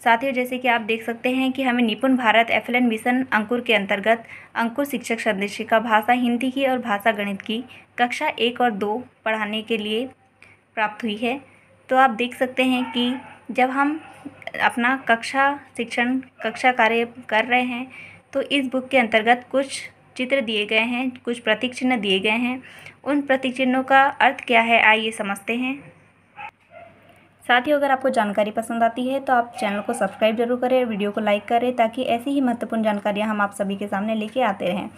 साथियों, जैसे कि आप देख सकते हैं कि हमें निपुण भारत FLN मिशन अंकुर के अंतर्गत अंकुर शिक्षक संदेशिका भाषा हिंदी की और भाषा गणित की कक्षा 1 और 2 पढ़ाने के लिए प्राप्त हुई है। तो आप देख सकते हैं कि जब हम अपना कक्षा कार्य कर रहे हैं तो इस बुक के अंतर्गत कुछ चित्र दिए गए हैं, कुछ प्रतीक चिन्ह दिए गए हैं। उन प्रतीक चिन्हों का अर्थ क्या है, आइए समझते हैं। साथियों, अगर आपको जानकारी पसंद आती है तो आप चैनल को सब्सक्राइब जरूर करें और वीडियो को लाइक करें, ताकि ऐसी ही महत्वपूर्ण जानकारियां हम आप सभी के सामने लेके आते रहें।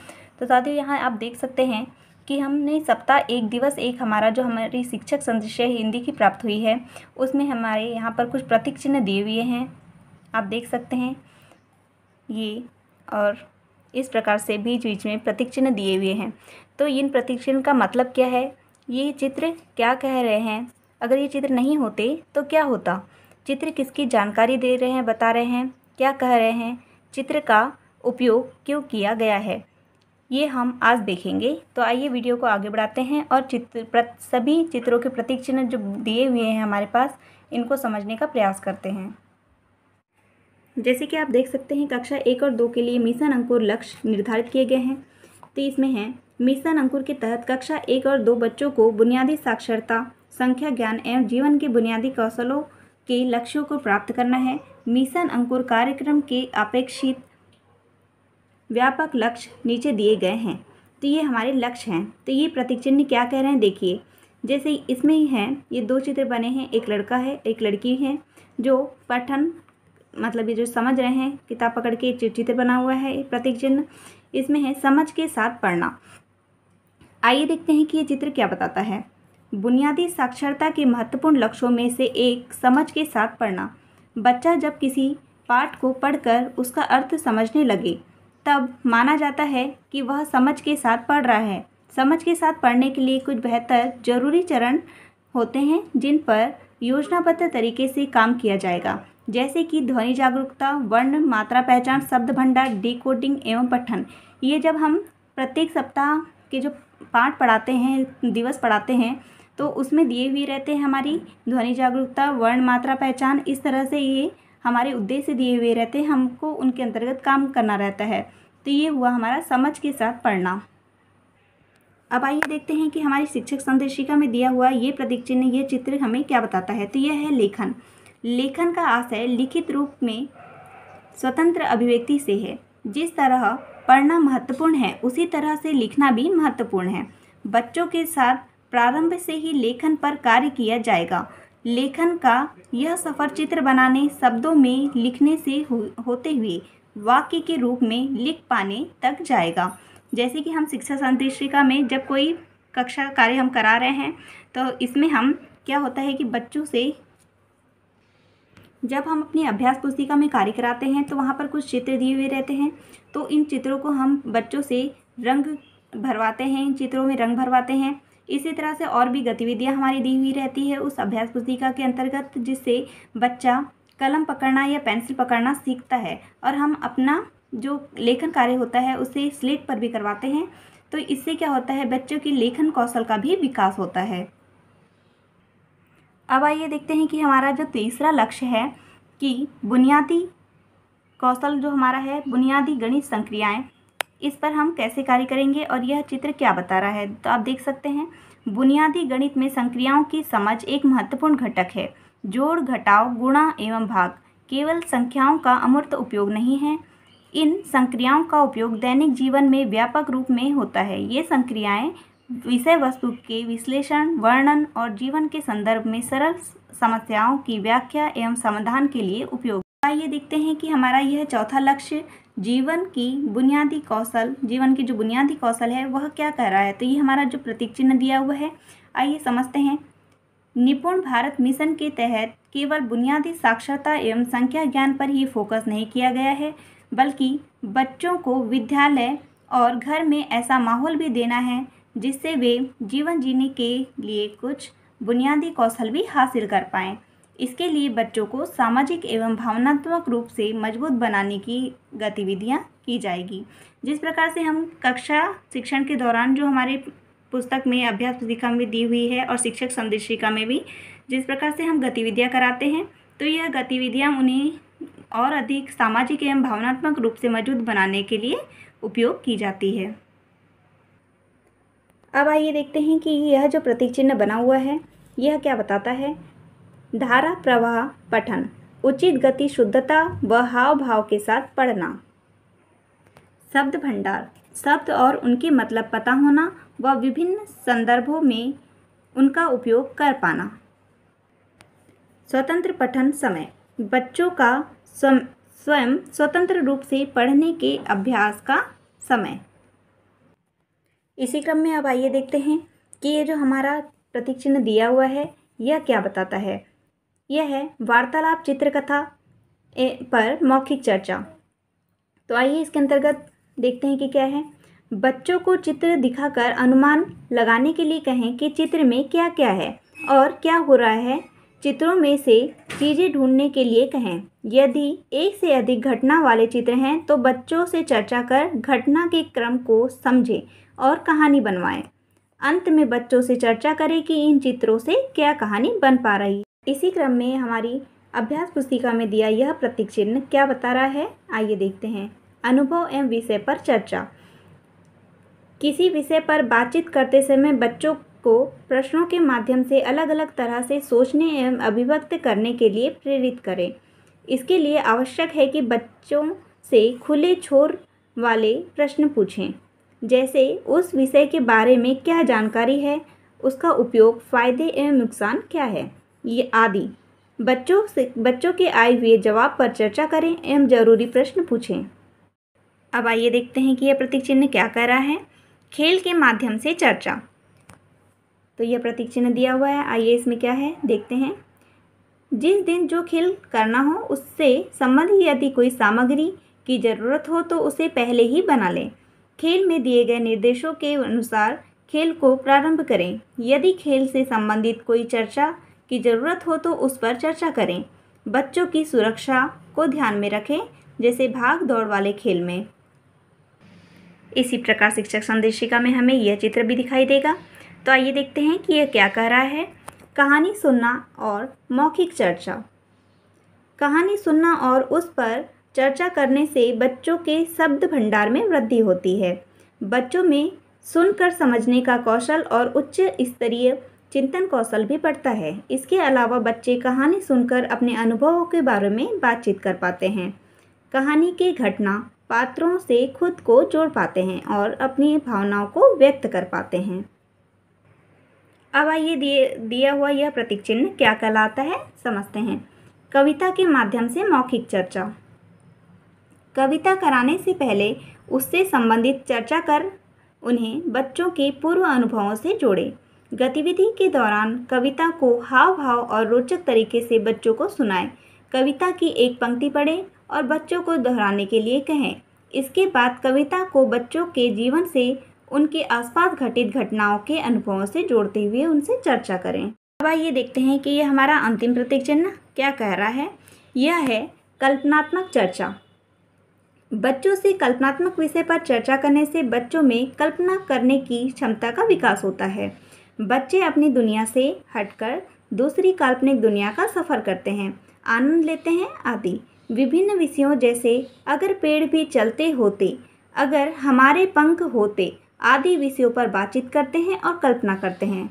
तो साथियों, यहाँ आप देख सकते हैं कि हमने सप्ताह 1 दिवस 1 हमारा जो हमारी शिक्षक संदेशिका हिंदी की प्राप्त हुई है, उसमें हमारे यहाँ पर कुछ प्रतीक चिन्ह दिए हुए हैं। आप देख सकते हैं ये, और इस प्रकार से बीच बीच में प्रतीक चिन्ह दिए हुए हैं। तो इन प्रतीक चिन्ह का मतलब क्या है, ये चित्र क्या कह रहे हैं, अगर ये चित्र नहीं होते तो क्या होता, चित्र किसकी जानकारी दे रहे हैं, बता रहे हैं, क्या कह रहे हैं, चित्र का उपयोग क्यों किया गया है, ये हम आज देखेंगे। तो आइए वीडियो को आगे बढ़ाते हैं और सभी चित्रों के प्रतीक चिन्ह जो दिए हुए हैं हमारे पास, इनको समझने का प्रयास करते हैं। जैसे कि आप देख सकते हैं, कक्षा 1 और 2 के लिए मिशन अंकुर लक्ष्य निर्धारित किए गए हैं। तो इसमें है, मिशन अंकुर के तहत कक्षा 1 और 2 बच्चों को बुनियादी साक्षरता, संख्या ज्ञान एवं जीवन के बुनियादी कौशलों के लक्ष्यों को प्राप्त करना है। मिशन अंकुर कार्यक्रम के अपेक्षित व्यापक लक्ष्य नीचे दिए गए हैं। तो ये हमारे लक्ष्य हैं। तो ये प्रतीक चिन्ह क्या कह रहे हैं, देखिए। जैसे इसमें ही है, ये 2 चित्र बने हैं, एक लड़का है एक लड़की है, जो पठन मतलब ये जो समझ रहे हैं, किताब पकड़ के चित्र बना हुआ है प्रतीक चिन्ह। इसमें है समझ के साथ पढ़ना। आइए देखते हैं कि ये चित्र क्या बताता है। बुनियादी साक्षरता के महत्वपूर्ण लक्ष्यों में से एक समझ के साथ पढ़ना। बच्चा जब किसी पाठ को पढ़कर उसका अर्थ समझने लगे, तब माना जाता है कि वह समझ के साथ पढ़ रहा है। समझ के साथ पढ़ने के लिए कुछ बेहतर जरूरी चरण होते हैं, जिन पर योजनाबद्ध तरीके से काम किया जाएगा, जैसे कि ध्वनि जागरूकता, वर्ण मात्रा पहचान, शब्द भंडार, डिकोडिंग एवं पठन। ये जब हम प्रत्येक सप्ताह के जो पाठ पढ़ाते हैं, दिवस पढ़ाते हैं, तो उसमें दिए हुए रहते हैं हमारी ध्वनि जागरूकता, वर्ण मात्रा पहचान। इस तरह से ये हमारे उद्देश्य दिए हुए रहते हैं, हमको उनके अंतर्गत काम करना रहता है। तो ये हुआ हमारा समझ के साथ पढ़ना। अब आइए देखते हैं कि हमारी शिक्षक संदेशिका में दिया हुआ ये प्रतीक चिन्ह, ये चित्र हमें क्या बताता है। तो यह है लेखन। लेखन का आशय लिखित रूप में स्वतंत्र अभिव्यक्ति से है। जिस तरह पढ़ना महत्वपूर्ण है, उसी तरह से लिखना भी महत्वपूर्ण है। बच्चों के साथ प्रारंभ से ही लेखन पर कार्य किया जाएगा। लेखन का यह सफ़र चित्र बनाने, शब्दों में लिखने से होते हुए वाक्य के रूप में लिख पाने तक जाएगा। जैसे कि हम शिक्षा संदेशिका में जब कोई कक्षा कार्य हम करा रहे हैं, तो इसमें हम क्या होता है कि बच्चों से जब हम अपनी अभ्यास पुस्तिका में कार्य कराते हैं, तो वहाँ पर कुछ चित्र दिए हुए रहते हैं। तो इन चित्रों को हम बच्चों से रंग भरवाते हैं, इन चित्रों में रंग भरवाते हैं। इसी तरह से और भी गतिविधियाँ हमारी दी हुई रहती है उस अभ्यास पुस्तिका के अंतर्गत, जिससे बच्चा कलम पकड़ना या पेंसिल पकड़ना सीखता है। और हम अपना जो लेखन कार्य होता है उसे स्लेट पर भी करवाते हैं। तो इससे क्या होता है, बच्चों की लेखन कौशल का भी विकास होता है। अब आइए देखते हैं कि हमारा जो तीसरा लक्ष्य है कि बुनियादी कौशल जो हमारा है, बुनियादी गणित संक्रियाएं, इस पर हम कैसे कार्य करेंगे और यह चित्र क्या बता रहा है। तो आप देख सकते हैं, बुनियादी गणित में संक्रियाओं की समझ एक महत्वपूर्ण घटक है। जोड़, घटाव, गुणा एवं भाग केवल संख्याओं का अमूर्त उपयोग नहीं है। इन संक्रियाओं का उपयोग दैनिक जीवन में व्यापक रूप में होता है। ये संक्रियाएं विषय वस्तु के विश्लेषण, वर्णन और जीवन के संदर्भ में सरल समस्याओं की व्याख्या एवं समाधान के लिए उपयोग। आइए देखते हैं कि हमारा यह चौथा लक्ष्य जीवन की बुनियादी कौशल, जीवन की जो बुनियादी कौशल है वह क्या कह रहा है। तो ये हमारा जो प्रतीक चिन्ह दिया हुआ है, आइए समझते हैं। निपुण भारत मिशन के तहत केवल बुनियादी साक्षरता एवं संख्या ज्ञान पर ही फोकस नहीं किया गया है, बल्कि बच्चों को विद्यालय और घर में ऐसा माहौल भी देना है जिससे वे जीवन जीने के लिए कुछ बुनियादी कौशल भी हासिल कर पाएँ। इसके लिए बच्चों को सामाजिक एवं भावनात्मक रूप से मजबूत बनाने की गतिविधियाँ की जाएगी। जिस प्रकार से हम कक्षा शिक्षण के दौरान जो हमारे पुस्तक में अभ्यास पुस्तिका में दी हुई है और शिक्षक संदेशिका में भी जिस प्रकार से हम गतिविधियाँ कराते हैं, तो यह गतिविधियाँ उन्हें और अधिक सामाजिक एवं भावनात्मक रूप से मजबूत बनाने के लिए उपयोग की जाती है। अब आइए देखते हैं कि यह जो प्रतीक चिन्ह बना हुआ है यह क्या बताता है। धारा प्रवाह पठन, उचित गति, शुद्धता व हाव भाव के साथ पढ़ना। शब्द भंडार, शब्द और उनके मतलब पता होना व विभिन्न संदर्भों में उनका उपयोग कर पाना। स्वतंत्र पठन समय, बच्चों का स्वयं स्वतंत्र रूप से पढ़ने के अभ्यास का समय। इसी क्रम में अब आइए देखते हैं कि ये जो हमारा प्रतीक चिन्ह दिया हुआ है यह क्या बताता है। यह है वार्तालाप, चित्रकथा पर मौखिक चर्चा। तो आइए इसके अंतर्गत देखते हैं कि क्या है। बच्चों को चित्र दिखाकर अनुमान लगाने के लिए कहें कि चित्र में क्या क्या है और क्या हो रहा है। चित्रों में से चीज़ें ढूंढने के लिए कहें। यदि एक से अधिक घटना वाले चित्र हैं तो बच्चों से चर्चा कर घटना के क्रम को समझें और कहानी बनवाएं। अंत में बच्चों से चर्चा करें कि इन चित्रों से क्या कहानी बन पा रही है। इसी क्रम में हमारी अभ्यास पुस्तिका में दिया यह प्रतीक चिन्ह क्या बता रहा है, आइए देखते हैं। अनुभव एवं विषय पर चर्चा। किसी विषय पर बातचीत करते समय बच्चों को प्रश्नों के माध्यम से अलग अलग तरह से सोचने एवं अभिव्यक्त करने के लिए प्रेरित करें। इसके लिए आवश्यक है कि बच्चों से खुले छोर वाले प्रश्न पूछें, जैसे उस विषय के बारे में क्या जानकारी है, उसका उपयोग, फायदे एवं नुकसान क्या है, ये आदि। बच्चों के आए हुए जवाब पर चर्चा करें एवं जरूरी प्रश्न पूछें। अब आइए देखते हैं कि यह प्रतीक चिन्ह क्या कह रहा है। खेल के माध्यम से चर्चा। तो यह प्रतीक चिन्ह दिया हुआ है, आइए इसमें क्या है देखते हैं। जिस दिन जो खेल करना हो उससे संबंधित यदि कोई सामग्री की ज़रूरत हो तो उसे पहले ही बना लें। खेल में दिए गए निर्देशों के अनुसार खेल को प्रारंभ करें। यदि खेल से संबंधित कोई चर्चा की ज़रूरत हो तो उस पर चर्चा करें। बच्चों की सुरक्षा को ध्यान में रखें, जैसे भाग दौड़ वाले खेल में। इसी प्रकार शिक्षक संदेशिका में हमें यह चित्र भी दिखाई देगा। तो आइए देखते हैं कि यह क्या कह रहा है। कहानी सुनना और मौखिक चर्चा। कहानी सुनना और उस पर चर्चा करने से बच्चों के शब्द भंडार में वृद्धि होती है। बच्चों में सुनकर समझने का कौशल और उच्च स्तरीय चिंतन कौशल भी बढ़ता है। इसके अलावा बच्चे कहानी सुनकर अपने अनुभवों के बारे में बातचीत कर पाते हैं। कहानी के घटना पात्रों से खुद को जोड़ पाते हैं और अपनी भावनाओं को व्यक्त कर पाते हैं। अब आइए दिया हुआ यह प्रतीक चिन्ह क्या कहलाता है समझते हैं। कविता के माध्यम से मौखिक चर्चा। कविता कराने से पहले उससे संबंधित चर्चा कर उन्हें बच्चों के पूर्व अनुभवों से जोड़ें। गतिविधि के दौरान कविता को हाव भाव और रोचक तरीके से बच्चों को सुनाएं। कविता की एक पंक्ति पढ़ें और बच्चों को दोहराने के लिए कहें। इसके बाद कविता को बच्चों के जीवन से उनके आसपास घटित घटनाओं के अनुभवों से जोड़ते हुए उनसे चर्चा करें। अब आइए देखते हैं कि यह हमारा अंतिम प्रतीक चिन्ह क्या कह रहा है। यह है कल्पनात्मक चर्चा। बच्चों से कल्पनात्मक विषय पर चर्चा करने से बच्चों में कल्पना करने की क्षमता का विकास होता है। बच्चे अपनी दुनिया से हटकर दूसरी काल्पनिक दुनिया का सफ़र करते हैं, आनंद लेते हैं आदि। विभिन्न विषयों जैसे अगर पेड़ भी चलते होते, अगर हमारे पंख होते आदि विषयों पर बातचीत करते हैं और कल्पना करते हैं।